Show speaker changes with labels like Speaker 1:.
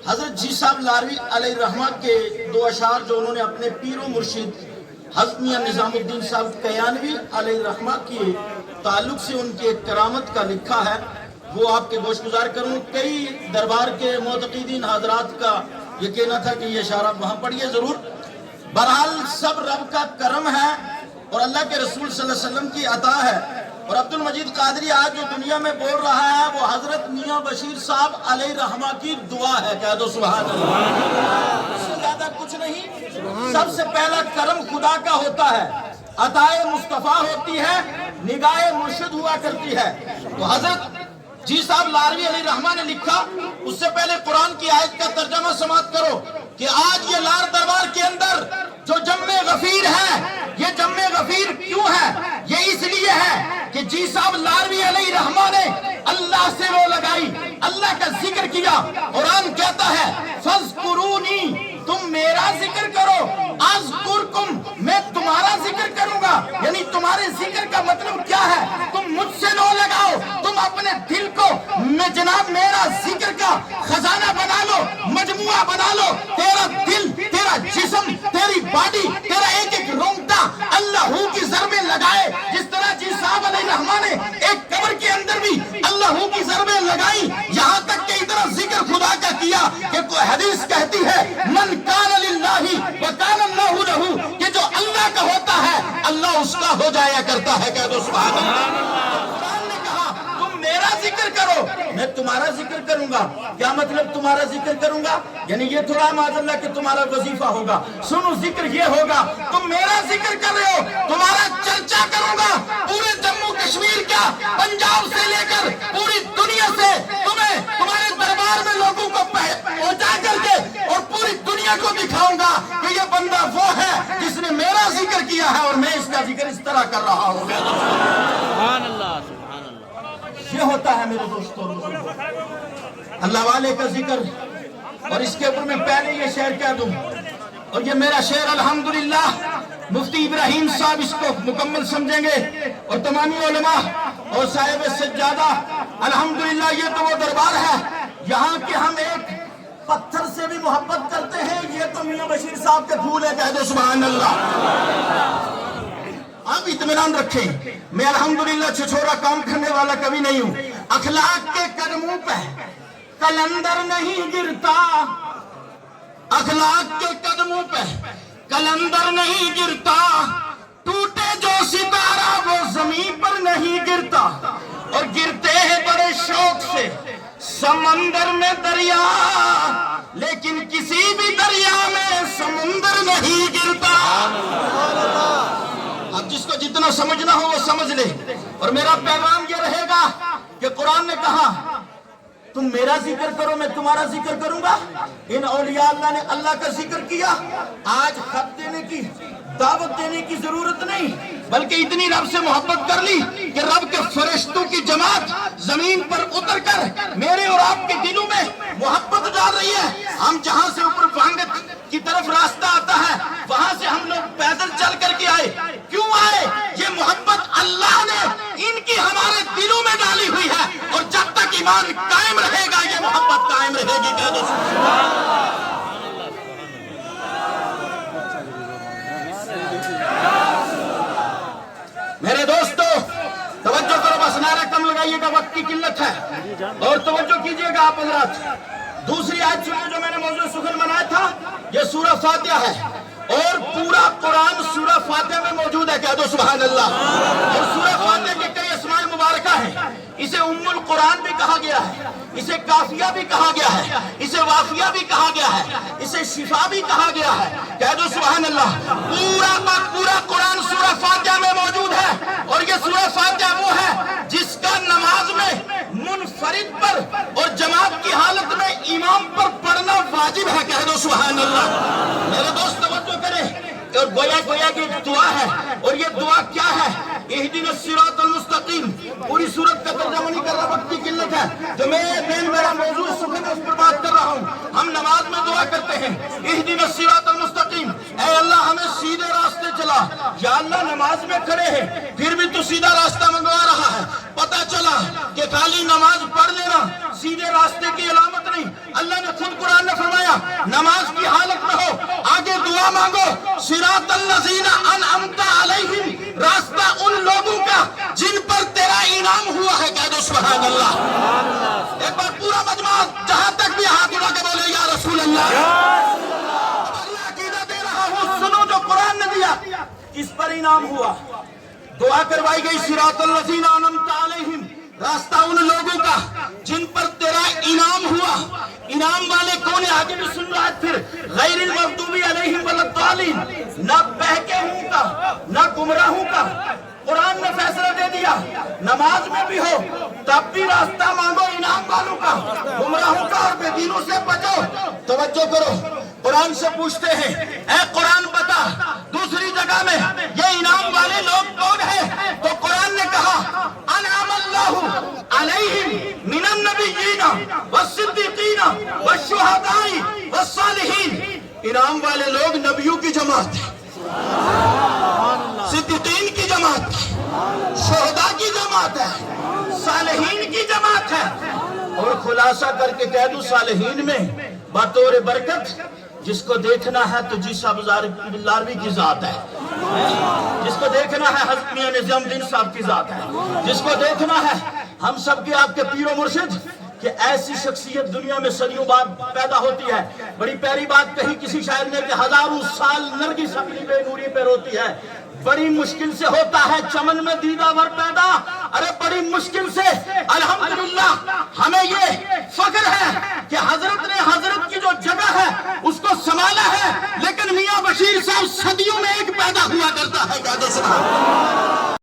Speaker 1: حضرت جی صاحب لاروی علیہ الرحمہ کے دو اشعار جو انہوں نے اپنے پیر و مرشد حضرت میاں نظام الدین صاحب کیانوی علیہ الرحمہ کے تعلق سے ان کی ایک کرامت کا لکھا ہے، وہ آپ کے گوش گزار کروں۔ کئی دربار کے معتقدین حضرات کا یہ کہنا تھا کہ یہ اشارہ وہاں پڑھیے ضرور۔ بہرحال سب رب کا کرم ہے اور اللہ کے رسول صلی اللہ علیہ وسلم کی عطا ہے، اور عبد المجید قادری آج جو دنیا میں بول رہا ہے وہ حضرت میاں بشیر صاحب علیہ الرحمہ کی دعا ہے۔ کہہ دو سبحان اللہ۔ اس سے زیادہ کچھ نہیں۔ سب سے پہلا کرم خدا کا ہوتا ہے، عطائے مصطفیٰ ہوتی ہے، نگاہ مرشد ہوا کرتی ہے۔ تو حضرت جی صاحب لاروی علیہ الرحمہ نے لکھا، اس سے پہلے قرآن کی آیت کا ترجمہ سماعت کرو کہ آج یہ لار دربار کے اندر جو جم غفیر ہے، یہ جم غفیر کیوں ہے؟ یہ اس لیے ہے کہ جی صاحب لاروی علیہ الرحمہ نے اللہ سے رو لگائی، اللہ کا ذکر کیا۔ قرآن کہتا ہے فَاذْكُرُونِي، تم میرا ذکر کرو، اذکرکم، میں تمہارا ذکر کروں گا۔ یعنی تمہارے ذکر کا مطلب کیا ہے؟ تم مجھ سے رو لگاؤ، تم اپنے دل کو میں جناب میرا ذکر کا خزانہ بنا لو، مجموعہ بنا لو۔ تیرا دل، تیرا جسم، تیری باڈی، تیرا ایک ایک رونگٹا اللہ کی ضربیں لگائے۔ جس طرح جی صاحب علیہ الرحمہ نے ایک قبر کے اندر بھی اللہ کی ضربیں لگائی، یہاں تک کہ اتنا ذکر خدا کا کیا کہ کوئی حدیث کہتی ہے من کان للہ وکان اللہ لہ، کہ جو اللہ کا ہوتا ہے اللہ اس کا ہو جایا کرتا ہے۔ کہہ دو سبحان اللہ۔ قرآن نے کہا تم میرا ذکر کرو، میں تمہارا ذکر کروں گا۔ کیا مطلب تمہارا ذکر کروں گا؟ یعنی یہ تھوڑا معاذ اللہ کہ تمہارا وظیفہ ہوگا۔ سنو ذکر یہ ہوگا، تم میرا ذکر کر رہے ہو، تمہارا چرچا کروں گا پورے جموں کشمیر کا، پنجاب سے لے کر پوری دنیا سے، تمہیں تمہارے دربار میں لوگوں کو پہنچا کر کے اور پوری دنیا کو دکھاؤں گا کہ یہ بندہ وہ ہے جس نے میرا ذکر کیا ہے اور میں اس کا ذکر اس طرح کر رہا ہوں۔
Speaker 2: سبحان اللہ، سبحان اللہ۔
Speaker 1: یہ ہوتا ہے میرے دوستوں، اللہ والے کا ذکر۔ اور اس کے اوپر میں پہلے یہ شعر کہہ دوں، اور یہ میرا شعر الحمدللہ مفتی ابراہیم صاحب اس کو مکمل سمجھیں گے، اور تمامی علماء اور صاحب سجادہ۔ الحمدللہ یہ تو وہ دربار ہے یہاں کے ہم ایک پتھر سے بھی محبت کرتے ہیں، یہ تو میاں بشیر صاحب کے پھول ہے۔ کہہ دو سبحان اللہ۔ آپ اطمینان رکھیں، میں الحمدللہ چھچورا کام کرنے والا کبھی نہیں ہوں۔ اخلاق کے قدموں پہ کلندر نہیں گرتا، اخلاق کے قدموں پہ کلندر نہیں گرتا، ٹوٹے جو ستارہ وہ زمین پر نہیں گرتا، اور گرتے ہیں بڑے شوق سے سمندر میں دریا، لیکن کسی بھی دریا میں سمندر نہیں گرتا۔ اب جس کو جتنا سمجھنا ہو وہ سمجھ لے، اور میرا پیغام یہ رہے گا کہ قرآن نے کہا تم میرا ذکر کرو، میں تمہارا ذکر کروں گا۔ ان اولیاء اللہ نے اللہ کا ذکر کیا۔ آج خط دینے کی، دعوت دینے کی ضرورت نہیں، بلکہ اتنی رب سے محبت کر لی کہ رب کے فرشتوں کی جماعت زمین پر اتر کر میرے اور آپ کے دلوں میں محبت ڈال رہی ہے۔ ہم جہاں سے اوپر وانگت کی طرف راستہ آتا ہے وہاں سے ہم لوگ پیدل چل کر کے آئے۔ کیوں آئے؟ یہ محبت اللہ نے ان کی ہمارے دلوں میں ڈالی ہوئی ہے، اور جب تک ایمان قائم رہے گا یہ محبت قائم رہے گی۔ کہہ دو میرے دوستو توجہ کرو، بس نعرہ کم لگائیے گا، وقت کی قلت ہے، اور توجہ کیجئے گا آپ حضرات۔ دوسری آیت سنیں جو میں نے موضوع سخن بنایا تھا، یہ سورہ فاتحہ ہے، اور پورا قرآن سورہ فاتحہ میں موجود ہے۔ کہہ دو سبحان اللہ۔ اور سورہ فاتحہ کے کئی اسماء مبارکہ ہیں، اسے ام القرآن بھی کہا گیا ہے، اسے کافیہ بھی کہا گیا ہے، اسے وافیہ بھی کہا گیا ہے، اسے شفا بھی کہا گیا ہے۔ کہہ دو سبحان اللہ۔ پورا کا پورا قرآن سورہ فاتحہ میں موجود ہے، اور یہ سورہ فاتحہ وہ ہے جس کا نماز میں منفرد پر اور جماعت کی حالت میں امام پر پڑھنا واجب ہے۔ کہہ دو سبحان اللہ۔ میرے دوست توجہ کریں، اور گویا کہ ایک دعا ہے، اور یہ دعا کیا ہے؟ اہدنا الصراط المستقیم۔ پوری سورت کا ترجمہ نہیں کر رہا، وقت کی قلت ہے، جو میرا موضوع سخن ہے اس پر بات کر رہا ہوں۔ ہم نماز میں دعا کرتے ہیں اہدنا الصراط المستقیم، اے اللہ ہمیں سیدھے راستے چلا۔ یا اللہ نماز میں کھڑے ہیں پھر بھی تو سیدھا راستہ منگوا رہا ہے، پتا چلا کہ خالی نماز پڑھ لینا سیدھے راستے کی علامت نہیں. اللہ نے خود قرآن میں فرمایا نماز کی حالت میں ہو آگے دعا مانگو. صراط الذین انعمت علیہم, راستہ ان لوگوں کا جن پر تیرا انعام ہوا ہے. کہہ دو سبحان اللہ. ایک بار پورا مجمع جہاں تک بھی ہاتھ اٹھا کے بولے یا رسول اللہ. اللہ عقیدہ دے رہا ہوں, سنو جو قرآن نے دیا کس پر انعام ہوا. دعا کروائی گئی صراط الذین انعمت علیہم, راستہ ان لوگوں کا جن پر تیرا انعام ہوا. انعام والے کون ہیں آگے بھی سن رہا ہے. پھر غیر المغضوب علیہم ولا الضالین, نہ بہکے ہوں کا نہ گمراہوں کا. قرآن نے فیصلہ دے دیا نماز میں بھی ہو تب بھی راستہ مانگو انعام والوں کا, گمراہوں کا اور بے دینوں سے بچو. توجہ کرو, قرآن سے پوچھتے ہیں اے قرآن بتا دوسری جگہ میں یہ انعام والے لوگ کون ہیں, تو قرآن نے کہا انعم اللہ علیہم من النبیین والصدیقین والشہداء والصالحین. انعام والے لوگ نبیوں کی جماعت ہے, صدیقین کی جماعت ہے, شہداء کی جماعت ہے, صالحین کی جماعت ہے. اور خلاصہ کر کے کہہ دوں صالحین میں بطور برکت جس کو دیکھنا ہے تو جی صاحب لاروی کی ذات ہے, جس کو دیکھنا ہے حضرت میاں نظام الدین صاحب کی ذات ہے, جس کو دیکھنا ہے ہم سب کے آپ کے پیر و مرشد کہ ایسی شخصیت دنیا میں صدیوں بعد پیدا ہوتی ہے. بڑی پیاری بات کہی کسی شاعر نے کہ ہزاروں سال نرگس اپنی بے نوری پہ روتی ہے, بڑی مشکل سے ہوتا ہے چمن میں دیدہ ور پیدا. ارے بڑی مشکل سے الحمدللہ ہمیں یہ فخر ہے کہ حضرت نے حضرت کی جو جگہ ہے اس کو سنبھالا ہے. لیکن میاں بشیر صاحب صدیوں میں ایک پیدا ہوا کرتا ہے.